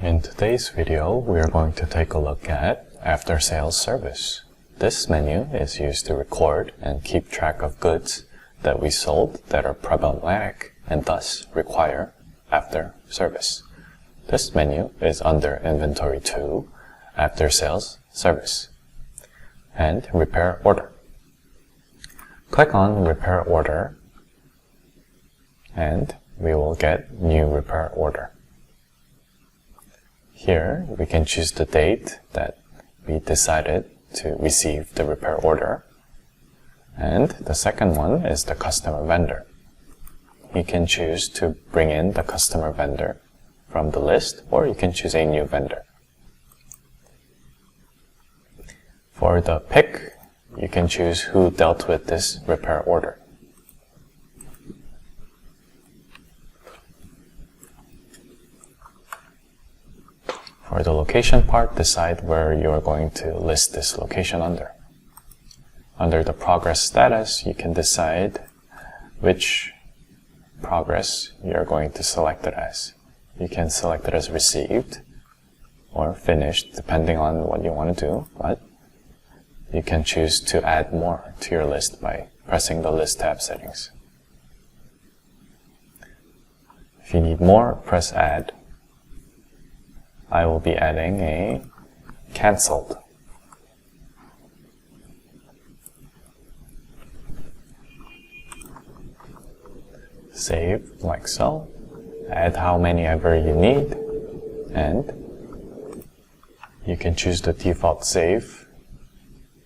In today's video, we are going to take a look at after-sales service. This menu is used to record and keep track of goods that we sold that are problematic and thus require after service. This menu is under Inv.II, after-sales service, and repair order. Click on repair order and we will get new repair order. Here we can choose the date that we decided to receive the repair order, and the second one is the customer vendor. You can choose to bring in the customer vendor from the list, or you can choose a new vendor. For the pick, you can choose who dealt with this repair order. For the location part, decide where you are going to list this location under. Under the progress status, you can decide which progress you are going to select it as. You can select it as received or finished, depending on what you want to do, but you can choose to add more to your list by pressing the List tab settings. If you need more, press Add. I will be adding a canceled. Save like so. Add how many ever you need, and you can choose the default save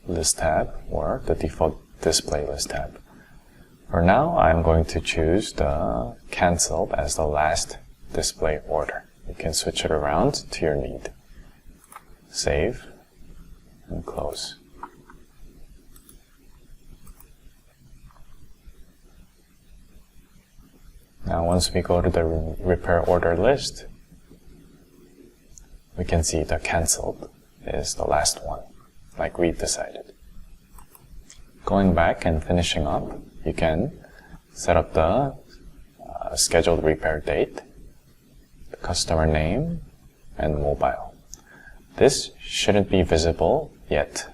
list tab or the default display list tab. For now, I'm going to choose the canceled as the last display order. You can switch it around to your need. Save and close. Now once we go to the repair order list, we can see the canceled is the last one, like we decided. Going back and finishing up, you can set up the scheduled repair date, the customer name, and mobile. This shouldn't be visible yet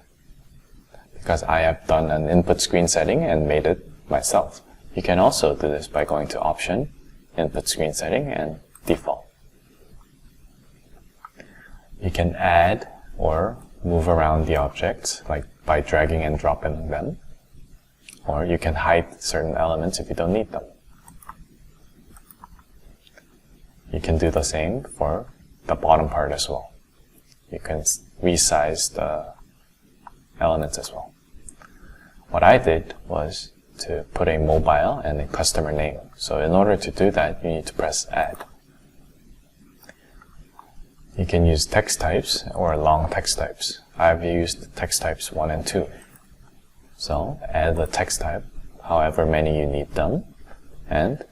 because I have done an input screen setting and made it myself. You can also do this by going to Option, Input Screen Setting, and Default. You can add or move around the objects, like by dragging and dropping them, or you can hide certain elements if you don't need them. You can do the same for the bottom part as well. You can resize the elements as well. What I did was to put a mobile and a customer name. So in order to do that, you need to press Add. You can use text types or long text types. I've used text types 1 and 2. So add the text type, however many you need them, and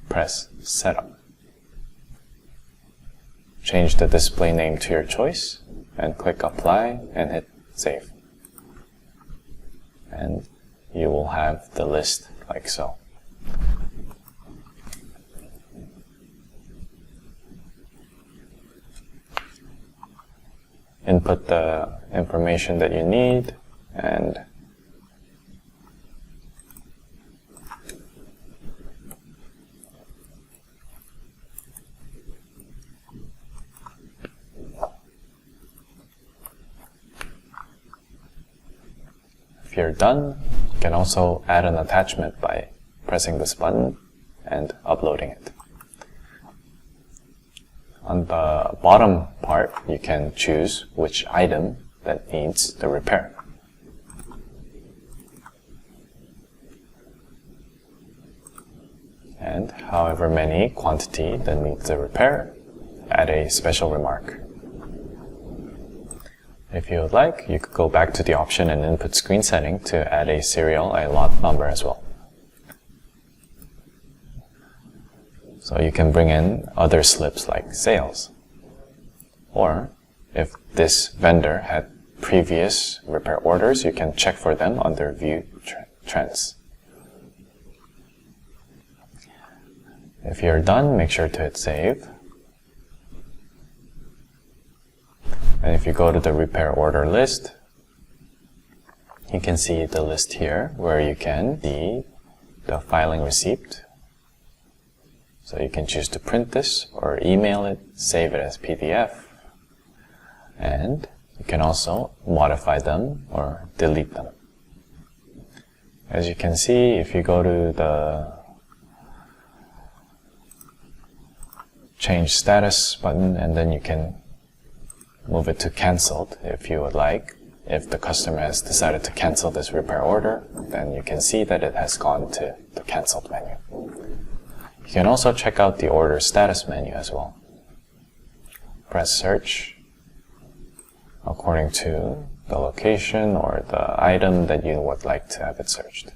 press Setup. Change the display name to your choice, and click Apply and hit Save. And you will have the list like so. Input the information that you need, and if you're done, you can also add an attachment by pressing this button and uploading it. On the bottom part, you can choose which item that needs the repair. And however many quantity that needs the repair, add a special remark. If you would like, you could go back to the option and input screen setting to add a serial, a lot number as well. So you can bring in other slips like sales. Or if this vendor had previous repair orders, you can check for them under View Trends. If you're done, make sure to hit Save. And if you go to the repair order list, you can see the list here where you can see the filing receipt. So you can choose to print this or email it, save it as PDF, and you can also modify them or delete them. As you can see, if you go to the change status button, and then you can move it to canceled if you would like. If the customer has decided to cancel this repair order, then you can see that it has gone to the canceled menu. You can also check out the order status menu as well. Press search according to the location or the item that you would like to have it searched.